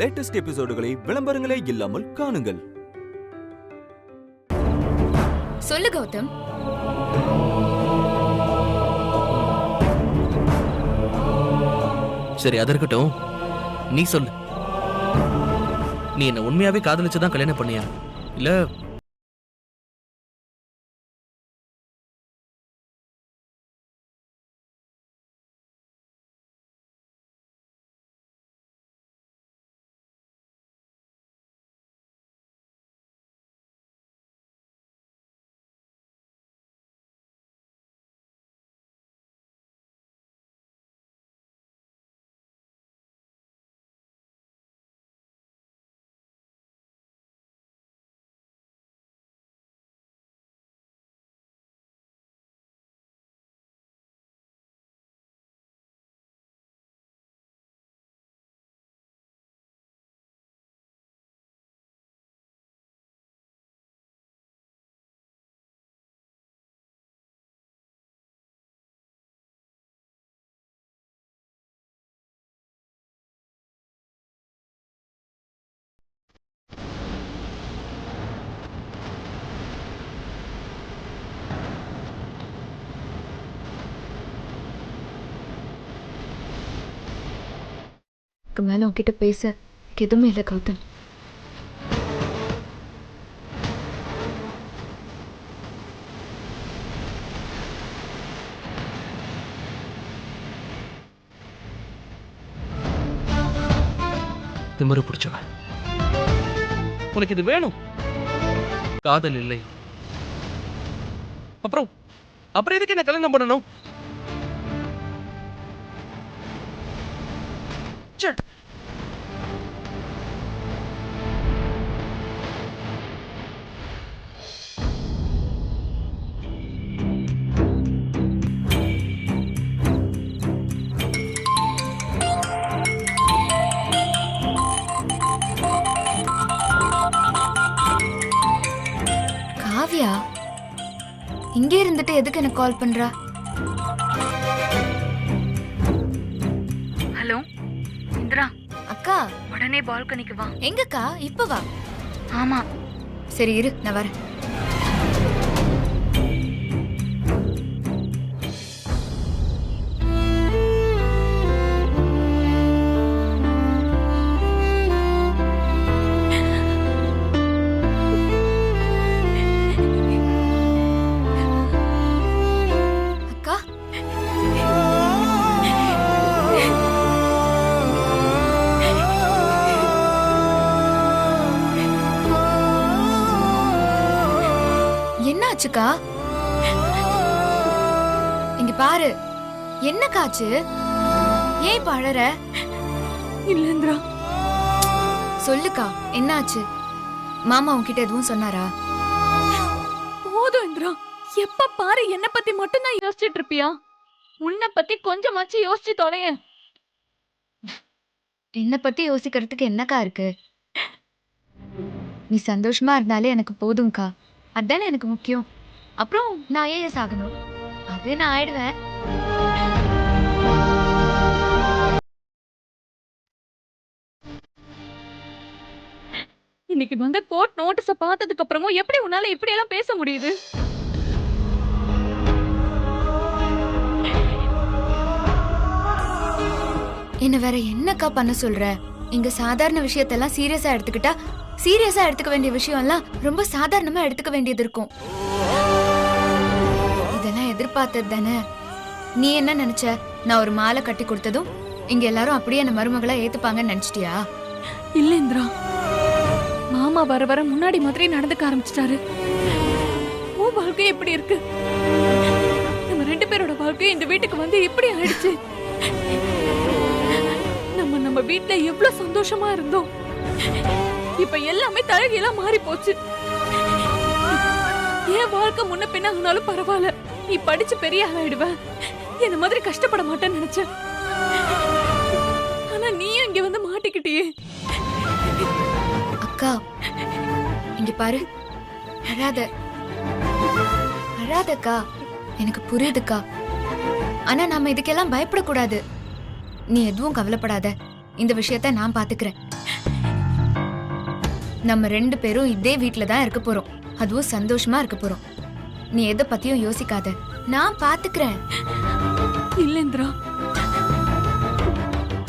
Latest எபிசோடுகளை விளம்பரங்களே இல்லாமல் காணுங்கள். சொல்லு கௌதம். சரி, அது இருக்கட்டும். நீ சொல்லு, நீ என்ன உண்மையாவே காதலிச்சுதான் கல்யாணம் பண்ணியா இல்ல? மேல உன்கிட்ட பேச எதுவுமே இல்லை கௌதம். திமிரு பிடிச்சவ. உனக்கு இது வேணும், காதல் இல்லை. அப்புறம் அப்புறம் எதுக்கு என்ன கல்யாணம் பண்ணணும்? காவியா இங்கே இருந்துட்டு எதுக்கு எனக்கு கால் பண்றா? ஹலோ இந்திரா. அக்கா உடனே பால்கனிக்கு வா. எங்கக்கா? இப்ப வா. ஆமா சரி இரு, நான் வரேன். என்னாச்சுக்கா? இங்க பாரு, என்ன காச்சு? ஏன் இப்ப அழற? இல்ல இந்திரா. சொல்லுக்கா, என்னாச்சு? மாமா உன்கிட்ட எதுவும் சொன்னாரா? போதும் இந்திரா, எப்ப பாரு என்ன பத்தி மட்டும் தான் யோசிச்சுட்டு இருப்பியா? உன்னை பத்தி கொஞ்சமாச்சு யோசிச்சு தொலைய. என்ன பத்தி யோசிக்கிறதுக்கு என்னக்கா இருக்கு? நீ சந்தோஷமா இருந்தாலே எனக்கு போதும்க்கா. அதானே எனக்கு முக்கியம். அப்புறம் நான் ஏன் சாகணும்? அது நான் ஆயிடுவேன். இன்னைக்கு வந்து கோர்ட் நோட்டீஸ பார்த்ததுக்கு அப்புறமும் எப்படி உன்னால இப்படி எல்லாம் பேச முடியுது? என்ன வேற என்னக்கா பண்ண சொல்ற? இங்க சாதாரண விஷயத்தெல்லாம் சீரியஸா எடுத்துக்கிட்டா சீரியஸா எடுத்துக்க வேண்டிய விஷயம் எல்லாம் ரொம்ப சாதாரணமா எடுத்துக்க வேண்டியது இருக்கும். இதெல்லாம் எதிர்பார்த்தது தானே. நீ என்ன நினைச்ச? நான் ஒரு மாலை கட்டி கொடுத்ததும் இங்க எல்லாரும் அப்படியே என்ன மருமகளா ஏத்துப்பாங்கன்னு நினைச்சிட்டியா? இல்ல இந்திரா, மாமா வர வர முன்னாடி மாதிரி நடந்துக்க ஆரம்பிச்சிட்டாரு. உன் வாழ்க்கை எப்படி இருக்கு? நம்ம ரெண்டு பேரோட வாழ்க்கை இந்த வீட்டுக்கு வந்து எப்படி ஆயிடுச்சு? நம்ம வீட்டுல எவ்வளவு சந்தோஷமா இருந்தோம். இப்ப எல்லாமே தலைகீழா மாறி போச்சு. என் வாழ்க்கை முன்ன பின்ன ஆனாலும் பரவாயில்ல, நீ படிச்சு பெரிய ஆளாயிடுவ, என்ன மாதிரி கஷ்டப்பட மாட்டேன்னு நினைச்சேன். ஆனா நீயும் இங்க வந்து மாட்டிக்கிட்டியே. அக்கா இங்க பாரு, அழாத அழாதக்கா. எனக்கு புரியுதுக்கா. ஆனா நாம இதுக்கெல்லாம் பயப்படக்கூடாது. நீ எதுவும் கவலைப்படாத, இந்த விஷயத்த நான் பாத்துக்கிறேன். நம்ம 2 பேரும் இதே வீட்ல தான் இருக்க போறோம். அதுவும் சந்தோஷமா இருக்க போறோம். நீ எதை பத்தியும் யோசிக்காத, நான் பாத்துக்கிறேன். இல்ல இந்திரா,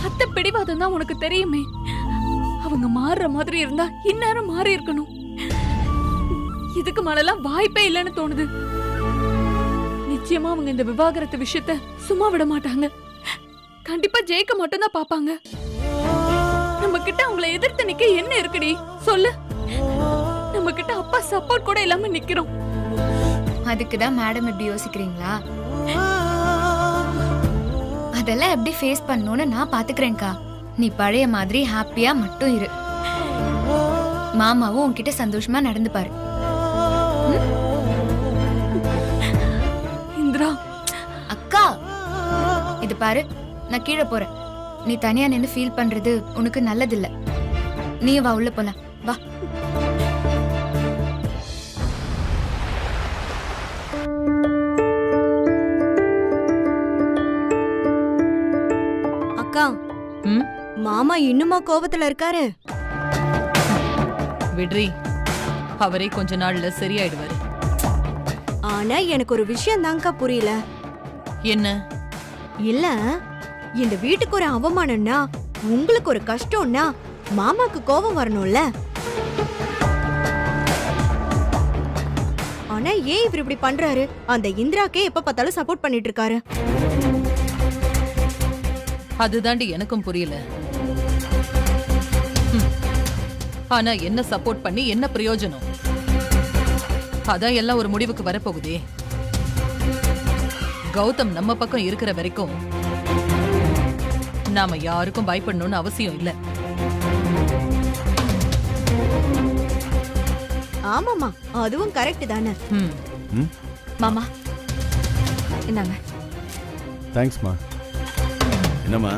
அத்தை பிடிவாதம் தான் உனக்கு தெரியுமே. அவங்க மாறுற மாதிரி இருந்தா இந்நேரம் மாறி இருக்கணும். இதுக்கு மேலலாம் வாய்ப்பே இல்லைன்னு தோணுது. நிச்சயமா அவங்க இந்த விவாகரத்து விஷயத்த சும்மா விட மாட்டாங்க. கண்டிப்பா ஜெயிக்க மட்டும் தான் பாப்பாங்க. நம்ம கிட்ட அவங்கள எதிர்த்து நிக்க என்ன இருக்குடி சொல்லு. நம்ம கிட்ட அப்பா சப்போர்ட் கூட இல்லாம நிக்கிறோம். அதுக்குதான் மேடம் இப்படி யோசிக்கிறீங்களா? அதெல்லாம் எப்படி ஃபேஸ் பண்ணணும்னு நான் பாத்துக்கிறேன்க்கா. நீ பழைய மாதிரி ஹாப்பியா மட்டும் இரு. மாமாவும் உன்கிட்ட சந்தோஷமா நடந்து பாரு. இந்திரா அக்கா, இது பாரு, நான் கீழே போறேன். நீ தனியா நின்னு ஃபீல் பண்றது உனக்கு நல்லதில்ல. நீ வா, உள்ள போலாம் வா. அக்கா, மாமா இன்னுமா கோபத்துல இருக்காரு? விட்ரி, அவரே கொஞ்ச நாள்ல சரியாயிடுவாரு. ஆனா எனக்கு ஒரு விஷயம் தான்க்கா புரியல. என்ன? இல்ல, இந்த வீட்டுக்கு ஒரு அவமானம்னா, உங்களுக்கு ஒரு கஷ்டம்னா மாமாக்கு கோபம் வரணும்ல. ஆனா ஏன் இவர் இப்படி பண்றாரு? அந்த இந்திராக்கே எப்ப பார்த்தாலும் சப்போர்ட் பண்ணிட்டு இருக்காரு. அதுதாண்டி எனக்கும் புரியல. ஆனா என்ன சப்போர்ட் பண்ணி என்ன பிரயோஜனம்? அதான் எல்லாம் ஒரு முடிவுக்கு வரப்போகுதே. கௌதம் நம்ம பக்கம் இருக்கிற வரைக்கும் நாம யாருக்கும் பயப்படணும்னு அவசியம் இல்ல. ஆமாமா, அதுவும் கரெக்ட் தானே. மாமா இந்தாங்க. தேங்க்ஸ்மா. என்னம்மா,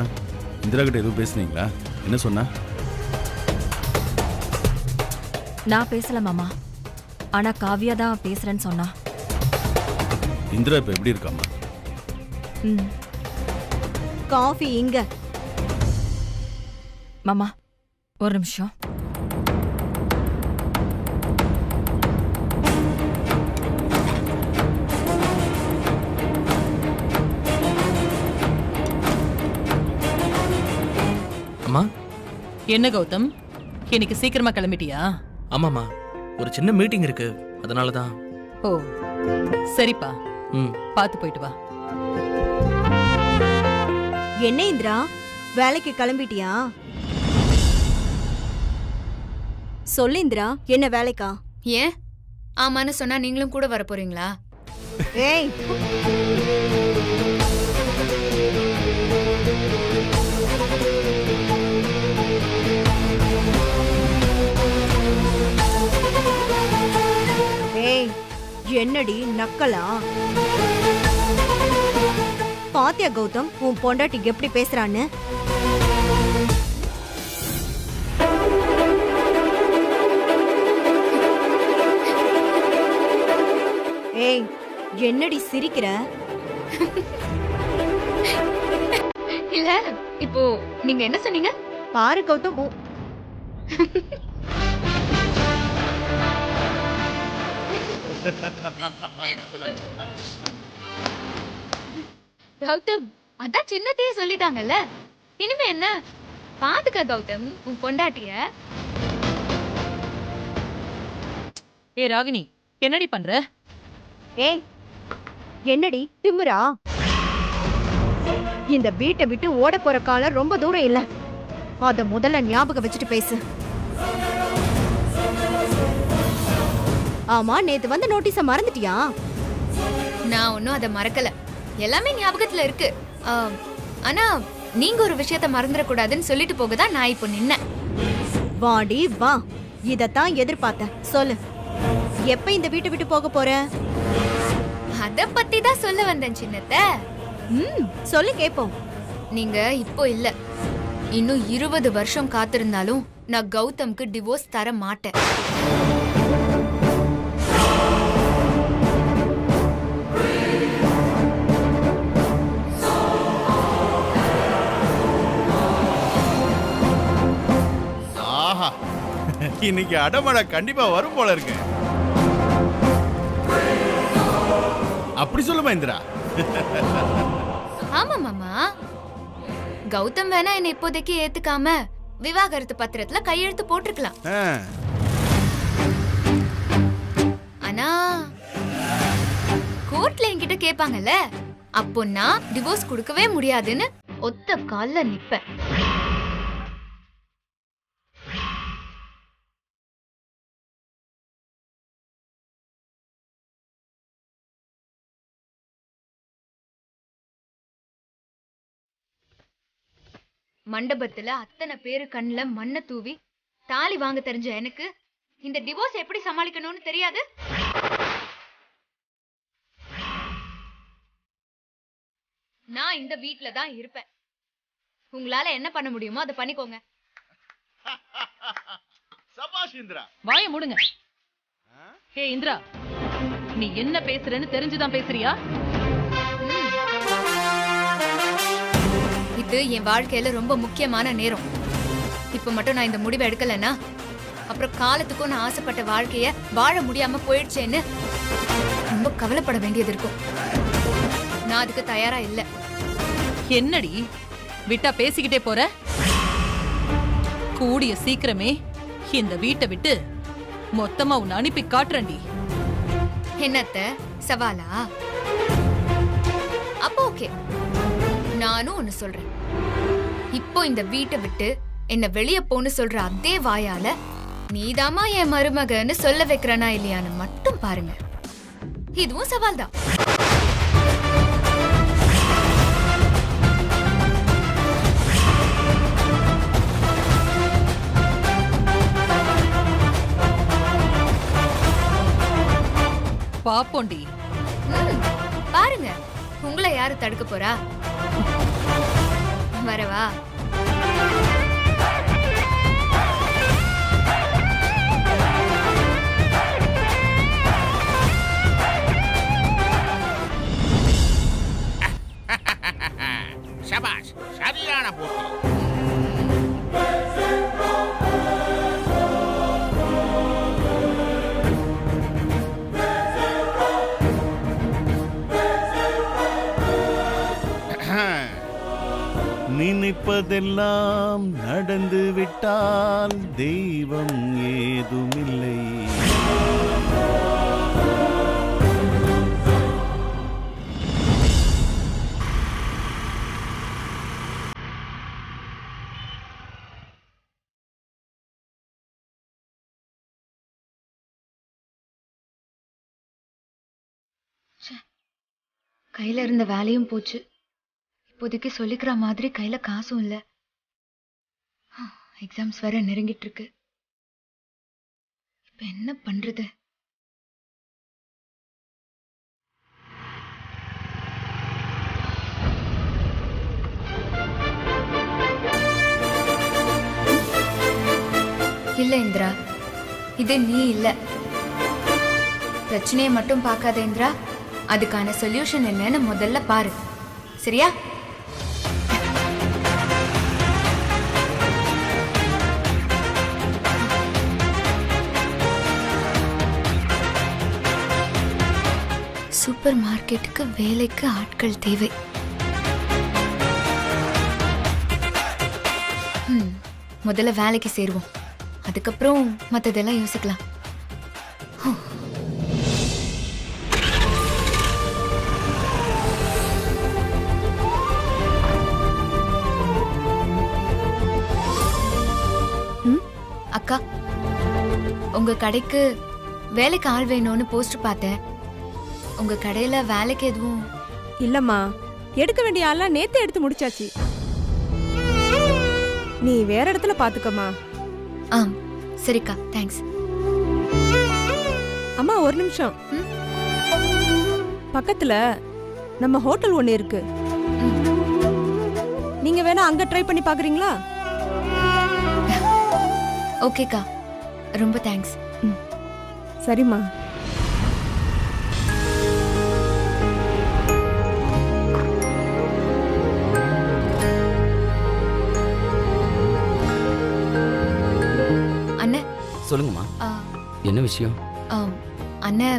இந்திரா கிட்ட எதுவும் பேசுனீங்களா? என்ன சொன்னா? நான் பேசல மாமா, ஆனா காவியா தான் பேசுறேன்னு சொன்னா. இந்திரா இப்ப எப்படி இருக்காமா? காஃபி இங்க. மாமா ஒரு நிமிஷம். அம்மா. என்ன கௌதம், இன்னைக்கு சீக்கிரமா கிளம்பிட்டியா? ஆமாம்மா, ஒரு சின்ன மீட்டிங் இருக்கு, அதனாலதான். ஓ சரிப்பா, ம் பாத்து போயிட்டு வா. என்ன இந்திரா, வேலைக்கு கிளம்பிட்டியா? சொல்லு இந்திரா, என்ன வேலைக்கா? ஏன் ஆமான்னு சொன்னா நீங்களும் கூட வர போறீங்களா? ஏய், ஏய், என்னடி நக்கலா? பாத்தியா கௌதம், உன் பொண்டாட்டி எப்படி பேசுறான்னு? ஏய், என்னடி சிரிக்கிற? இல்ல, இப்போ நீங்க என்ன சொன்னீங்க? பாரு கௌதம், கௌதம், அதான் சின்னத்தையே சொல்லிட்டாங்கல்ல, இனிமே என்ன? பாத்துக்க கௌதம் உன் பொண்டாட்டிய. ஏ ராகினி, என்னடி பண்ற? ஏய், என்னடி திமிரா? இந்த வீட்டை விட்டு ஓட போற காலம் ரொம்ப தூரம் இல்ல. அத முதல்ல ஞாபகம் வச்சுட்டு பேசு. ஆமா, நேத்து வந்த நோட்டீஸ மறந்துட்டியா? நான் ஒன்னும் அதை மறக்கல, எல்லாமே ஞாபகத்துல இருக்கு. ஆனா நீங்க ஒரு விஷயத்த மறந்துட கூடாதுன்னு சொல்லிட்டு போகதான் நான் இப்போ நின்னேன். வாடி வா, இதத்தான் எதிர்பார்த்தேன். சொல்லு, எப்ப இந்த வீட்டை விட்டு போக போற? அத பத்தி தான் சொல்ல வந்தேன் சின்னத்த. சொல்லு கேப்போம். நீங்க இப்போ இல்ல, இன்னும் 20 வருஷம் காத்திருந்தாலும் நான் கௌதம்க்கு டிவோர்ஸ் தர மாட்டேன். இன்னைக்கு அடமழை கண்டிப்பா வரும் போல இருக்கு. அப்படி சொல்லுமா இந்திரா? ஆமா மாமா, கௌதம் வேணா என்ன இப்போதைக்கு ஏத்துக்காம விவாகரத்து பத்திரத்துல கையெழுத்து போட்டிருக்கலாம். ஆனா கோர்ட்ல என்கிட்ட கேட்பாங்கல்ல, அப்போ நான் டிவோர்ஸ் கொடுக்கவே முடியாதுன்னு ஒத்த கால்ல நிப்பேன். மண்டபத்துல அத்தனை பேரு கண்ணுல மண்ணை தூவி தாலி வாங்க தெரிஞ்ச எனக்கு இந்த டிவோர்ஸ் எப்படி சமாளிக்கணும்னு தெரியாது. நான் இந்த வீட்ல தான் இருப்பேன். உங்களால என்ன பண்ண முடியுமோ அதை பண்ணிக்கோங்க. சபாஷ் இந்திரா. வாயை மூடுங்க. ஹே இந்திரா, நீ என்ன பேசுறன்னு தெரிஞ்சுதான் பேசுறியா? இது என் வாழ்க்கையில ரொம்ப முக்கியமான நேரம். இப்ப மட்டும் நான் இந்த முடிவை எடுக்கலன்னா அப்புறம் காலத்துக்கும் நான் ஆசைப்பட்ட வாழ்க்கைய வாழ முடியாம போயிடுச்சேன்னு ரொம்ப கவலைப்பட வேண்டியது இருக்கும். நான் அதுக்கு தயாரா இல்ல. என்னடி விட்டா பேசிக்கிட்டே போற? கூடிய சீக்கிரமே இந்த வீட்டை விட்டு மொத்தமா உன்னை அனுப்பி காட்டுறேன்டி. என்னத்த சவாலா? அப்போ ஓகே, நானும் ஒன்னு சொல்றேன். இப்போ இந்த வீட்டை விட்டு என்ன வெளிய போன்னு சொல்ற அதே வாயால நீதாமா என் மருமகன்னு சொல்ல வைக்கிறனா இல்லையான்னு மட்டும் பாருங்க. இதுவும் சவால் தான். பாப்போண்டி. பாருங்க, உங்களை யாரு தடுக்க போறா? வரவா? சபாஷ், சரியான போட்டி. நினைப்பதெல்லாம் நடந்து விட்டால் தெய்வம் ஏதுமில்லை. கையில இருந்த வேலையும் போச்சு. இப்போதைக்கு சொல்லிக்கிற மாதிரி கையில காசும் இல்ல. எக்ஸாம்ஸ் வேற நெருங்கிட்டு இருக்கு. இப்ப என்ன பண்றது? இல்ல இந்திரா, இது நீ இல்ல. பிரச்சனையை மட்டும் பார்க்காத இந்திரா, அதுக்கான சொல்யூஷன் என்னன்னு முதல்ல பாரு, சரியா? சூப்பர் மார்க்கெட்டுக்கு வேலைக்கு ஆட்கள் தேவை. முதல்ல வேலைக்கு சேருவோம், அதுக்கப்புறம் மற்றதெல்லாம் யோசிக்கலாம். அக்கா, உங்க கடைக்கு வேலைக்கு ஆள் வேணும்னு போஸ்டர் பார்த்தேன். உங்க கடையில வேலைக்கு எதுவும் இல்லம்மா, எடுக்க வேண்டிய ஆள்லாம் நேத்து எடுத்து முடிச்சாச்சு. நீ வேற இடத்துல பாத்துக்கம்மா. சரிக்கா, தேங்க்ஸ். அம்மா ஒரு நிமிஷம். பக்கத்துல நம்ம ஹோட்டல் ஒண்ணு இருக்கு, நீங்க வேணா அங்க ட்ரை பண்ணி பாக்குறீங்களா? ஓகேக்கா, ரொம்ப தேங்க்ஸ். சரிம்மா. அண்ணே, சொல்லுங்கம்மா. ஆ, என்ன விஷயம்? அண்ணே,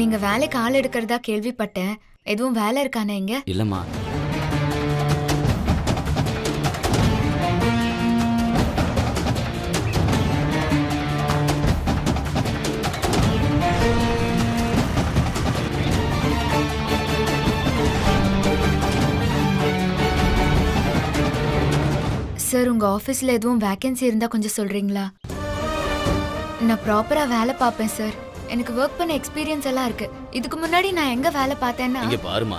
நீங்க வேலைக்கு ஆள் எடுக்கிறதா கேள்விப்பட்டேன். எதுவும் வேலை இருக்கானே இங்க? இல்லம்மா. சார், உங்க ஆபீஸ்ல எதுவும் வேகன்சி இருந்தா கொஞ்சம் சொல்றீங்களா? நான் ப்ராப்பரா வேலை பார்ப்பேன் சார். எனக்கு ஒர்க் பண்ண எக்ஸ்பீரியன்ஸ் எல்லாம் இருக்கு. இதுக்கு முன்னாடி நான் எங்க வேலை பார்த்தேன்னா இங்க பாருமா,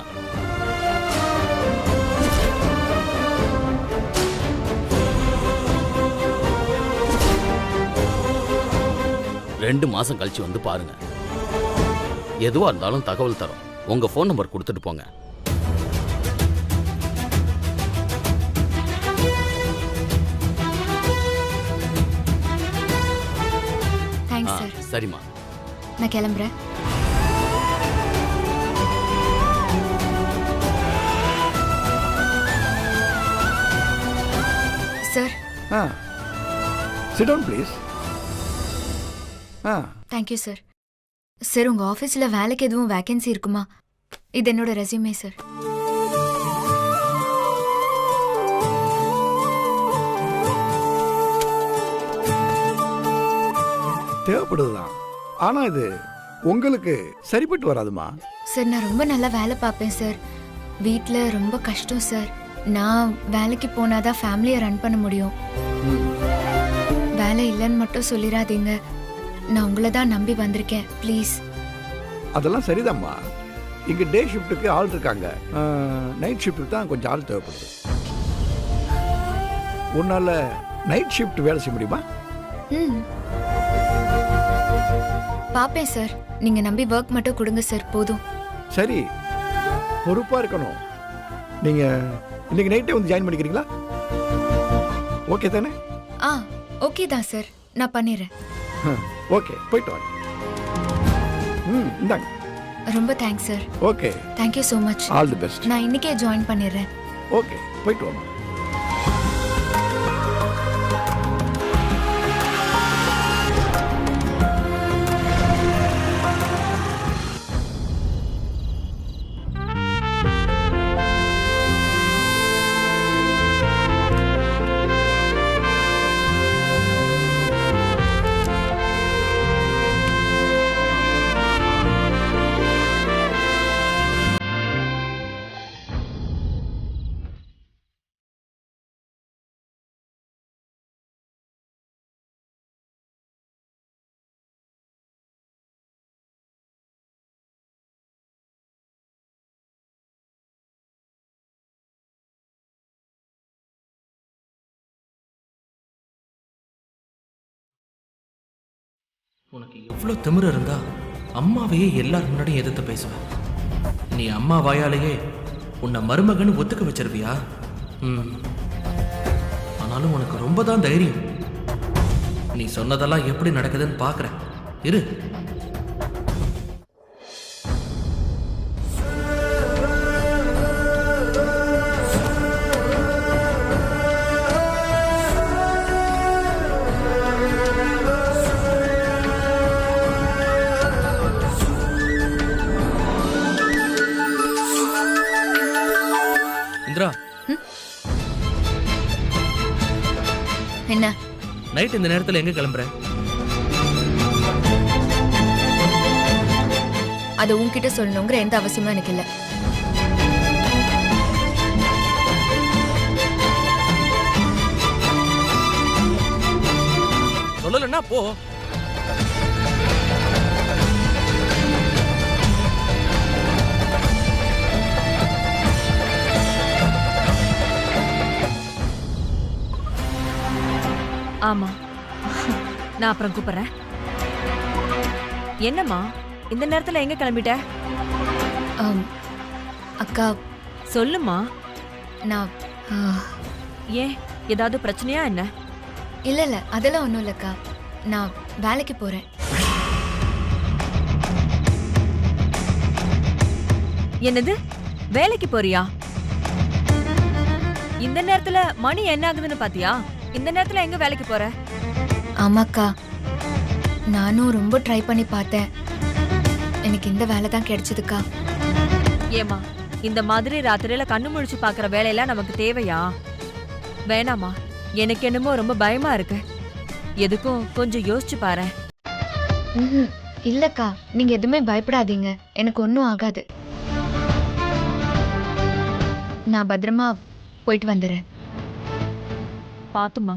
ரெண்டு மாசம் கழிச்சு வந்து பாருங்க. எதுவா இருந்தாலும் தகவல் தரோம். உங்க போன் நம்பர் கொடுத்துட்டு போங்க. Thanks sir. சரிம்மா, நான் கிளம்புறேன். Sir. Sit down please. Thank you sir. Sir, உங்க ஆபீஸ்ல வேலைக்கு எதுவும் வேகன்சி இருக்குமா? இது என்னோட ரெஸ்யூமே சார். தேவைப்படுதுதான். ஆனா இது உங்களுக்கு சரிப்பட்டு வராதுமா. சார், நான் ரொம்ப நல்லா வேலை பார்ப்பேன் சார். வீட்டில் ரொம்ப கஷ்டம் சார். நான் வேலைக்கு போனாதான் ஃபேமிலியை ரன் பண்ண முடியும். வேலை இல்லைன்னு மட்டும் சொல்லிடாதீங்க. நான் உங்களை தான் நம்பி வந்திருக்கேன். ப்ளீஸ். அதெல்லாம் சரிதாம்மா. இங்க டே ஷிஃப்ட்டுக்கு ஆள் இருக்காங்க. நைட் ஷிஃப்ட்டுக்கு தான் கொஞ்சம் ஆள் தேவைப்படுது. உன்னால நைட் ஷிஃப்ட் வேலை செய்ய முடியுமா? பாப்பேன் சார். நீங்க நம்பி ஒர்க் மட்டும் கொடுங்க சார், போதும். சரி, பொறுப்பா இருக்கணும். நீங்க இன்னைக்கு நைட்டே வந்து ஜாயின் பண்ணிக்கிறீங்களா? ஓகே தானே? ஓகே தான் சார். நான் பண்ணிடுறேன். ஓகே, போயிட்டு வாங்க. இந்தாங்க. ரொம்ப thanks sir. Okay, thank you so much. All the best. நான் இன்னைக்கே ஜாயின் பண்ணிடுறேன். ஓகே, போயிட்டு வாங்க. உனக்கு எவ்வளோ திமிரு இருந்தா அம்மாவையே எல்லாரும் முன்னாடியும் எதிர்த்து பேசுவேன். நீ அம்மா வாயாலேயே உன்னை மருமகன்னு ஒத்துக்க வச்சிருவியா? ஆனாலும் உனக்கு ரொம்ப தான் தைரியம். நீ சொன்னதெல்லாம் எப்படி நடக்குதுன்னு பார்க்குறேன். இரு. என்ன நைட் இந்த நேரத்துல எங்க கிளம்புற? அது உன்கிட்ட சொல்லணுங்கிற எந்த அவசியமும் எனக்கு இல்ல. சொல்லலன்னா போ. ஆமா, நான் அப்புறம் கூப்பிடுறேன். என்னம்மா இந்த நேரத்துல எங்க கிளம்பிட்ட? அக்கா. சொல்லுமா. நான் ஏன் ஏதாவது பிரச்சனையா என்ன? இல்ல இல்ல, அதெல்லாம் ஒண்ணும் இல்லக்கா. நான் வேலைக்கு போறேன். என்னது, வேலைக்கு போறியா? இந்த நேரத்துல மணி என்ன ஆகுதுன்னு பாத்தியா? இந்த நேரத்துல எங்க வேலைக்கு போற? ஆமாக்கா, நானும் ரொம்ப ட்ரை பண்ணி பார்த்தேன். எனக்கு இந்த வேலை தான் கிடைச்சதுக்கா. ஏமா இந்த மாதிரி ராத்திரியில கண்ணு முழிச்சு பாக்குற வேலையெல்லாம் நமக்கு தேவையா? வேணாமா, எனக்கு என்னமோ ரொம்ப பயமா இருக்கு. எதுக்கும் கொஞ்சம் யோசிச்சு பாரு. இல்லக்கா, நீங்க எதுவுமே பயப்படாதீங்க. எனக்கு ஒன்றும் ஆகாது. நான் பத்திரமா போயிட்டு வந்துடுறேன். பாத்துமா.